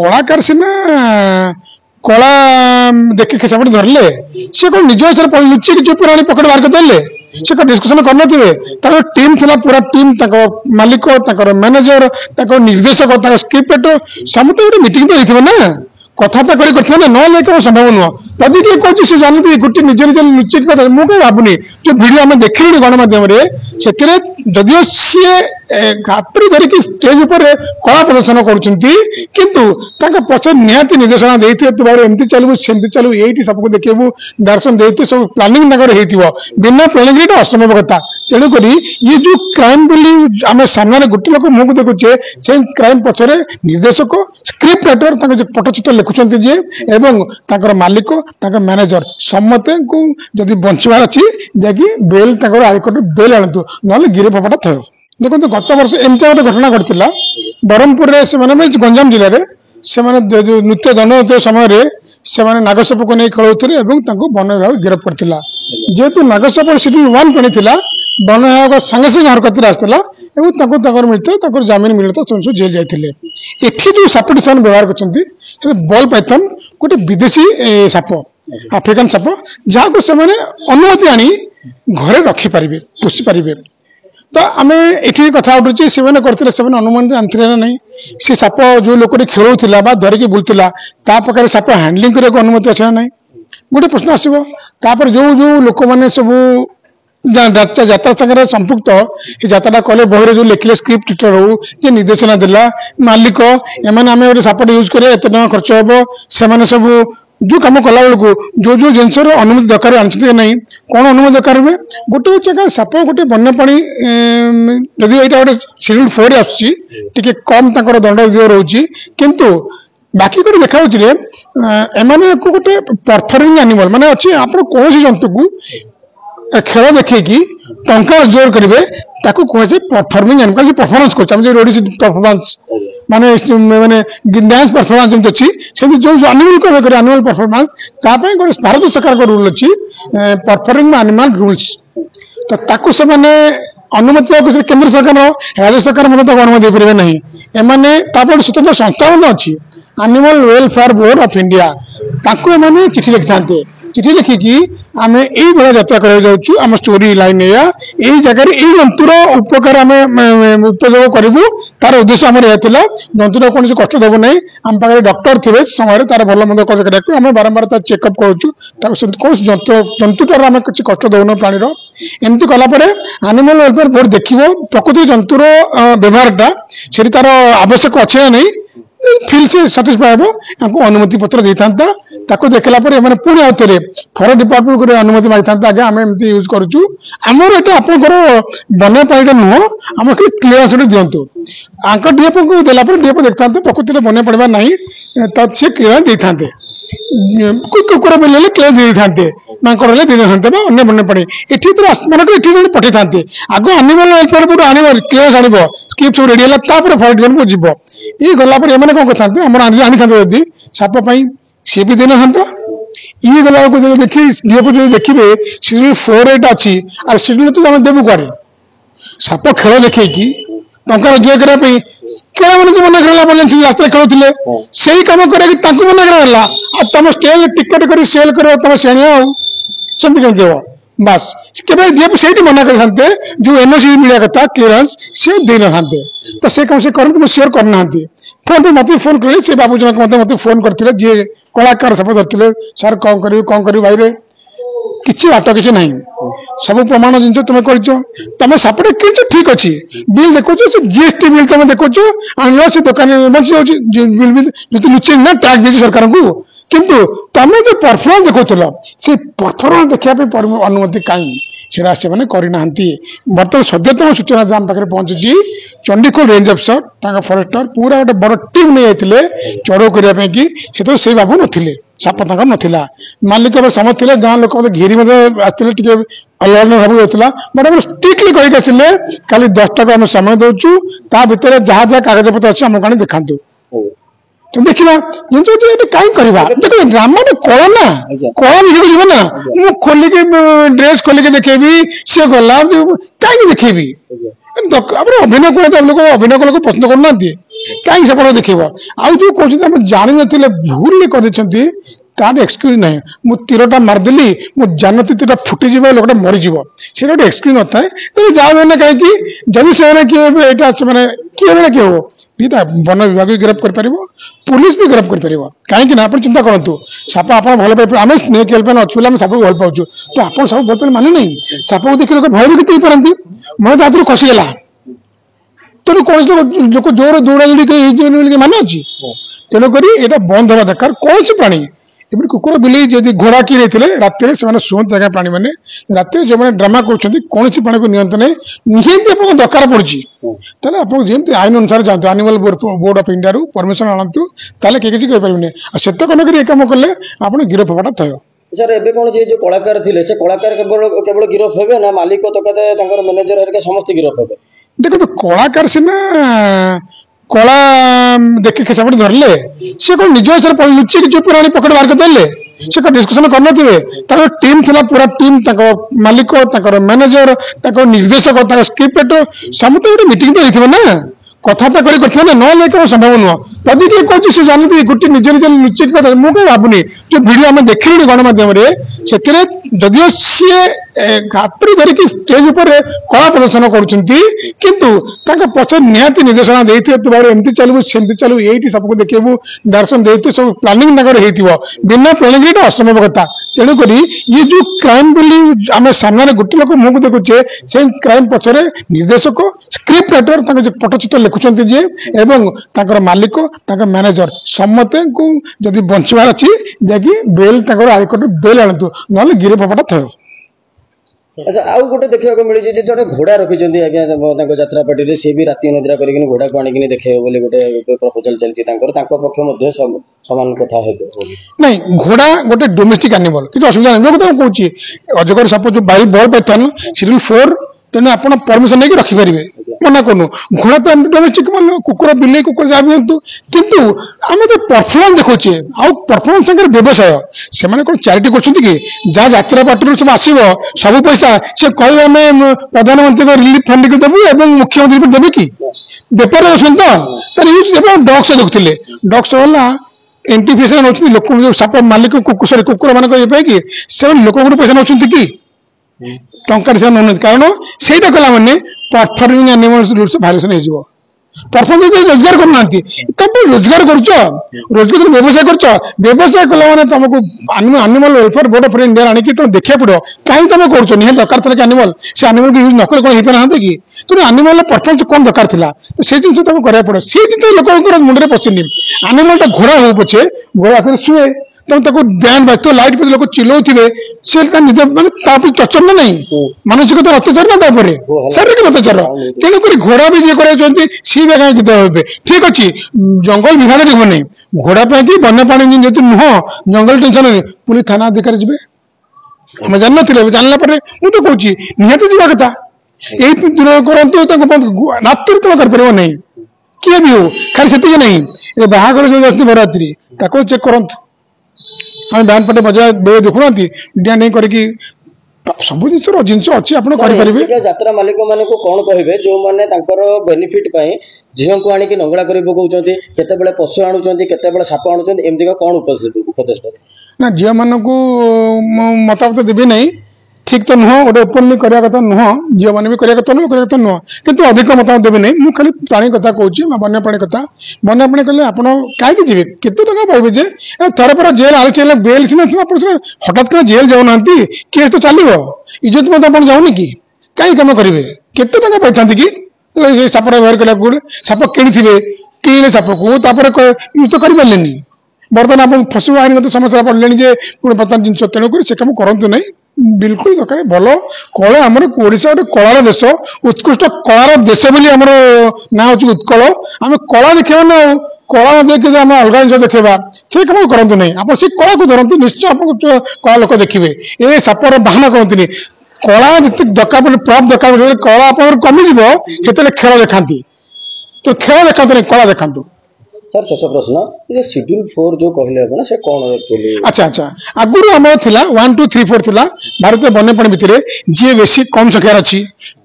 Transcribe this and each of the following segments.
कलाकार सीना कला देखिए सापट धरले सी कौन निज हिसाब लुचि कि चुप राणी पकड़ बाहर करदे से डिस्कसन करनथिबे टीम थिला पूरा टीम मालिक मैनेजर निर्देशक स्क्रिप्ट राइटर समस्त गोटे मीटिंग तो होइथिबे ना कथबार्ता करते ना न लेकिन संभव नुह जदि किए कौन से जानते गोटे निज निज लुचिक कथा मुझे भावुनी जो भिडियो आम देखिले गणमाध्यम से जदिओ सी घातरी धरिकी स्टेज पर कला प्रदर्शन कर पचर निहाती निर्देशना देते एमती चलू सेमती चलू ये सबको देखू डायरेक्शन देते सब प्लानिंग बिना प्लानिंग असंभव कथा तेणुक ये जो क्राइम आम सामने गोटे लोक मुझे देखुचे से क्राइम पचर निर्देशक स्क्रिप्ट राइटर पटचित्र लिखुंट जी एवं मालिक मैनेजर समस्त को जदि बचार अच्छी जैकि बेल हाईकोर्ट बेल आणतु ना गिरफ हवाटा थयो देखो गत वर्ष एमती गोटे घटना घटना ब्रह्मपुर गंजाम जिले में से नृत्य दंड समय से नागसाप को नहीं खेलुते वन विभाग गिरफ करता जेहेतु नागसाप शेड्यूल 1 पड़ी वन विभाग संगे संगे हरकत आसाला मिलता जमीन मिलता सब जेल जाते एठी जो सापटी से व्यवहार कर बॉल पाइथन गोटे विदेशी साप आफ्रिकान साप जहाँ से अनुमति आनी घरे रखिपारे पोषि पारे तो आम ये कथा उठुचे से करते अनुमति आनी ना नहीं सी साप जो लोक खेलुला धरिकी बुलूला पाखे साप हैंडलिंग करने अनुमति अच्छे ना गोटे प्रश्न आसो जो जो लोक मैंने सब यात्रा संगे संपुक्त यात्रा कले बही जो लिखिले स्क्रिप्ट राइटर हो जे निर्देशना देला मालिक एम सापट यूज करें एत खर्च हम से सब जो कम कला बेलू जो जो जिनस अनुमति दरकार आनी ना कौन अनुमति दरकार हुए गोटे जगह साप गोटे वन्यप्राणी जदि यहाँ गोटे शेड्यूल 4 आसुची कम दंड रोचे किंतु बाकी कोई देखा एम गोटे परफॉर्मिंग एनिमल माने अच्छी आप कौन जंतु को खेल देखी टंका रोजगार करेंगे कहुए परफॉर्मिंग एनिमल परफॉर्मेंस कर परफॉर्मेंस माने माने डांस परफॉर्मेंस जमी अच्छी से जो एनिमल को एनिमल परफॉर्मेंस गोटे भारत सरकार रूल अच्छी परफॉर्मिंग एनिमल रूल्स तो से अनुमति केंद्र सरकार राज्य सरकार मतलब अनुमति दे पारे ना एमाने स्वतंत्र संस्था अच्छी animal welfare board of India एमाने चिठी लिखि था चिठी लिखिकी आम यही भाया यात्रा कर स्टोरी लाइन यही जगह यही जंतुर उपकार आम उपयोग करूँ तार उद्देश्य आम यह जंतुर कौन कष्ट देव ना आम पाखे डॉक्टर थे समय तार भल मंद कर आम बारंबार चेकअप करुँ कौन जंतुटार आम किसी कष्ट देना प्राणीर एमती कलापर एनिमल वेलफेयर बोर्ड देखो प्रकृति जंतुर व्यवहारटा से तार आवश्यक अच्छे ना नहीं फिल से साटिस्फाई हम अनुमति पत्र दे था देखला पुणी आउे फॉरेस्ट डिपार्टमेंट को अनुमति मांगी था आगे आम एमती यूज करूँ आमर ये आपंकर बन्या पानी नुह आम खाली क्लीयरेंस दिंतु आंक डीएफ को देलापर डीएफ देखता प्रकृति में बन्या पड़ा ना तो सी क्लीयरेंस दे था कुकुर बिल क्लीयर दे था मांकड़ दे था अन्य बन्य प्राणी ये पठे था आग एनिमल वेलफेयर बोर्ड आने क्लीयरेंस आण स्क्रिप्ट सब रेडी है फॉरेस्ट डिपार्टमेंट जीव ये गलापर एम कौन करते आम आनी था जदि सापाई सी भी देना था ये गला देखिए डीएफ देखिए शेड्यूल 4 अच्छी और शेड्यूल तो आम देवु कड़े साप खेल देखी टंका रोजगार करने केड़ा मन को मना करा रास्ता खेलुले से ही कम कर मना करा तुम स्टेज टिकट कर सेल कर तुम श्रेणी आमती कमी देव बस केवल से मना करते जो एनओसी मिले कथा क्लीयरेंस से दे ना तो से कम से करते सियोर करना फोन पे मत फोन कले से बाबू जनक मत फोन करते जी कलाकार सब धरते सर कौन कर भाई किसी बाट किसी ना सब प्रमाण जिन तुम कर तुम सापटे कि ठीक अच्छे बिल देखो जीएसटी बिल तुम देखो आन से दुकान बची बिल भी लुचे ना टैक्स दे सरकार को किंतु तुम जो परफॉर्मेंस देखुल से परफॉर्मेंस देखा अनुमति कहीं से करना बर्तमान सद्यतम सूचना आम पाखे पहुंची चंडीखोल रेंज अफसर फॉरेस्टर पूरा गोटे बड़ टीम नहीं जाते चढ़ऊ करने की तो से बाबू नथिले साप नाला मालिक समस्त थे गाँव लोक घेरी आसते अलर्ट भाव होता बट आम स्ट्रिक्टली कहीक आसिले खाली 10 को आम समय दौचु ता भर जहाँ जहाँ कागज पत्र अच्छे आमको आने देखा तो देखा जिन कहीं करवा देखो ड्रामा कला ना कला देखिए ना मुझे खोलिकी ड्रेस खोलिकी देखेबी सी गला कहीं देखेबी अभिनय कला लोग अभिनय कला को पसंद करना कहीं सेपट देखिए आउ जो कहते जान नथिले भूल कर तार एक्सक्यूज ना मु तीरटा मारदेली मु जानती तीरटा फुटीज लोकटा मरीज से गोटे एक्सक्यूज न था तेज जाने कहीं जदि से किए किए किए हो दीटा वन विभाग भी गिरफ्त कर पुलिस भी गिरफ्त कर कहीं आप चिंता करूँ साप आप भल पाए आम स्नेक हेल्पलाइन अच्छे बोले साप को भल पाऊँ तो आप सब भल पाए माने नहीं साप को देखिए लोग भयभीत हो पारती मैं तो हाथ खसीगला तेणु कौन लोक जोर दौड़ा दौड़ी मान अच्छी तेणुक यहाँ बंद हवा दरकार कौन सी प्राणी एपरी कुकुर बिल्ली जब घोड़ा किए रात शुंत जगह प्राणी मैंने रात जो मैंने ड्रामा कर कौन प्राणी को नियंत्रण नहीं निहती आप दरकार पड़ी आप जमी आईन अनुसार जातु एनिमल बोर्ड ऑफ इंडिया रू परमिशन आणतु ताले किसी कहींपारे से कनक ये कम कले आप गिरफ हवाटा थय सर एबे कौन जो कलाकार थे से कलाकार केवल गिरफ हे ना मालिक तक मैनेजर हरिका समस्त गिरफ हे देखो तो कलाकार सीना कला देखिए सेपट धरले सी कौन निज लुचिक जो पुराणी पकड़ बाहर करदे से डिस्कसन कर टीम थिला पूरा टीम मालिक मैनेजर निर्देशक स्क्रिप्ट राइटर समस्त गोटे मीटिंग तो होता ना कथबार्ता कर ना कौन संभव नुह जदि किए कह से जानते गोटे निज निज लुचिक कथा मुझे भावुनी जो भिड आम देखिलु गणमाध्यम से जदिओ सी हाथरी धरिकी स्टेज उपर कला प्रदर्शन करूँ पचे निहाती निर्देशना देते एमती चलू सेमती चलू ये सबको देखू डायरेक्शन देते सब प्लानिंग बिना प्लानिंग असंभव कथा तेणुक ये जो क्राइम आम सामने गोटे लोक मुझे देखुचे से क्राइम पछरे निर्देशक स्क्रिप्ट राइटर पटचित्र लिखुंट जी एवं मालिक मैनेजर समते को जदि बचार अच्छी जैकि बेल हाईकोर्ट बेल आणतु ना गिरफ हवाटा थयो। अच्छा आउ गोटे देखा मिली जड़े घोड़ा रखी आज्ञा यात्रा पार्टी सी भी राति निद्रा कर घोड़ा को आनिक देखे गोटे प्रपोजल चलती पक्ष सामान कथा नहीं घोड़ा गोटे डोमेस्टिक एनिमल किसी असुविधा नहीं कथा कहूँ अजगर साप जो बाई बल पैथन शेड्यूल 4 तेना आप परमिशन नहीं रखिपारे मना करूँ घोड़ा तो डोमेस्टिक कुकुर बिल्ली कुकुर जहाँ भी हूँ कितु आम तो परफॉर्मेंस देखोचे आउ परफॉर्मेंस संगे व्यवसाय से कौन चैरिटी कर जहाँ यात्रा पार्टी सब आसो सब पैसा से कह आम प्रधानमंत्री को रिलीफ फंड को देवु और मुख्यमंत्री को देवे कि बेपार अच्छे तो यूज डग्स देखुले डग्स है एंटीफिएशन नौ लोक साप मालिक सॉरी कुकुर मान कि से लोक पैसा नौ कि टंका नौ कारण से कला मैंने परफॉर्मिंग एनिमल्स रूल्स भायोलेसन हो परफॉर्मेंस रोजगार करना तुम रोजगार रोजगार व्यवसाय व्यवसाय कला मैंने तुमको animal welfare board of India आनिक तुम देखा पड़ो कहीं तुम कर निहत दरकार था कि एनिमल से एनिमल को यूज न कौन हो पाना कि तेणु एनिमल परफॉर्मेंस कौन दरकार था तो से जिन तुमको करा पड़ो सी जिन लोक मुंडे पशुनि एनिमल घोड़ा हो पछे घोड़ा शुए तुम बैंड बाजो लाइट पे लोग चिल्लाऊे से निज मानते टचर ना नहीं मानसिक अत्याचार ना शारीरिक अत्याचार तेणुक घोड़ा भी जी कर सी भी कहीं गीत हे ठीक अच्छे जंगल विभाग जीव नहीं घोड़ा कि वन्यप्राणी जेहतु नुह जंगल टेंशन नहीं पुलिस थाना अधिकारी जी आम जान जानला मुझे तो कहूँ निहत जावा कथा यही दूर करूँ राति तुम कर नहीं किए भी हो खाली से नहीं बाहर जो बररात्रि चेक करूँ हम बैंड पटे बजा बेले देखुना डिया नहीं करके सब जिन अच्छी आप यात्रा मालिक मान को कौन कहे जो मैंने बेनिफिट झील को आनिक नंगड़ा कर पकाते पशु आणुंट के साप आणुंट एमती कौन उपदेश ना झील मान को मतामत देवी नहीं ठीक तो नुह गोटे ओपनली करवा कथा नुह झील मैंने भी करवा कथा नुह किंतु अधिक मतामत देवी नहीं मुझे खाली प्राणी कथा कहूँ वन्य प्राणी कथा वन्य प्राणी कले आप कहीं जी केते टका पाइबे जे थोड़े पर जेल आल चल बेल सीना हठात कर जेल जाऊना केस तो चलो इज्जत मत आप जाऊनी कि कहीं कम करेंगे केते टका पाई कि साप व्यवहार करा साप किणी साप को यूज तो करें बर्तमान आप पशु आईनगत समस्या पड़े बर्तमान जिन तेणुक से कम करूँ नहीं बिल्कुल दरकार भल कला आम ओडिशा गोटे कलार देश उत्कृष्ट कलार देश आमर ना हूँ उत्कल आम कला देखा ना कला न देखिए आम अलग जिन देखा से कम करूँ नहीं आप से कला को धरतु निश्चय आप कला लोक देखिए ये सापर बाहना करते कला जिते दरकार प्रप दरकार कला आप कमिज केते खेल देखा तो खेल देखा नहीं कला देखा सर शेष प्रश्न शेड्यूल 4 जो कहले से कौन एक्चुअली अच्छा अच्छा आगुरी आम थिला 1 2 3 4 थिला भारतीय वन्यप्राणी भितर जी बेसी कम संख्यार अच्छी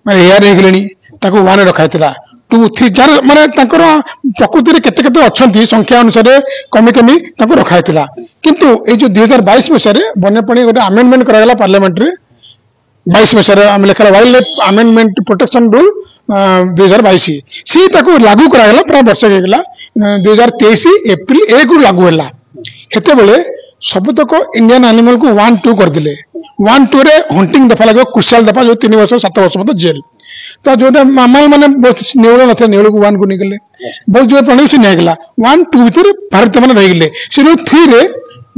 माने हेयर रेगलेनी ताको 1 रखा थिला 2, 3 जार माने तांकर प्रकृति रे केते केते अछंती संख्या अनुसार कमी कमी तांको रखा हैतिला किंतु ए जो 2022 मसिया रे वन्यप्राणी गोटे अमेंडमेंट करा गेला पार्लियामेंट रे 22 मसिया रे हम लेखा wild life amendment protection rule 2022 सी ताको लागू करा गेला प्राय वर्ष हे गेला 2023 अप्रैल 1 रु लागू होला हेते बेले सबतक इंडियन एनिमल को 1, 2 कर दिले 1, 2 रे हंटिंग दफा लागो क्रुशियल दफा जो 3 वर्ष 7 वर्ष मत जेल तो जो मामल माने नेवल नथे नेवल को 1 को निकले बहुत जो प्राणी से नहीं गला 1, 2 भीतर भारत माने रह गेले शेड्यूल 3 रे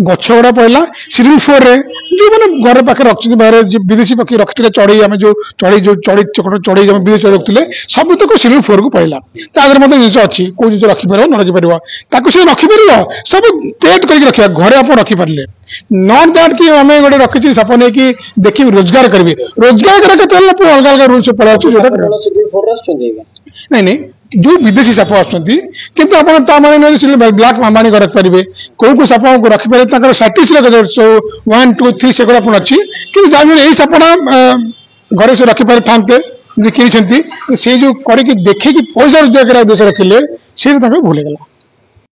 गछगड़ा पड़ला शेड्यूल 4 रे जो माने घर पाखे रखछि बाहर विदेशी पक्षी रखथिले चढ़ई हम जो चढ़ई चकड़ चढ़ई हम विदेश रखथिले सब तक शेड्यूल 4 को पड़ला ता अगर मते जिंस अछि को जिंस रखि परबो न रखि परबो ताको से रखि परबो सब पेट करके रखिया घरे आप रखि परले नॉट दैट कि हमें गोटे रखिछि सपने कि देखि रोजगार करबे रोजगार करे के अलग अलग रूल्स पड़ा अछि जोटा शेड्यूल 4 आछुंदी नहीं नहीं जो विदेशी साप आछंती किंतु आपण ता माने नै ब्लैक मामानी रख परिबे को साप को रखि पारे ताकर सर्टिफिकेट रे 1, 2, 3 सेगुडा पण अछि कि जामिन एई सापना घरे से रखि पारे थांते जे किनि छंती से जो करे कि देखे कि पैसा रोजगार करा देश रखिले से ताके भूले गला।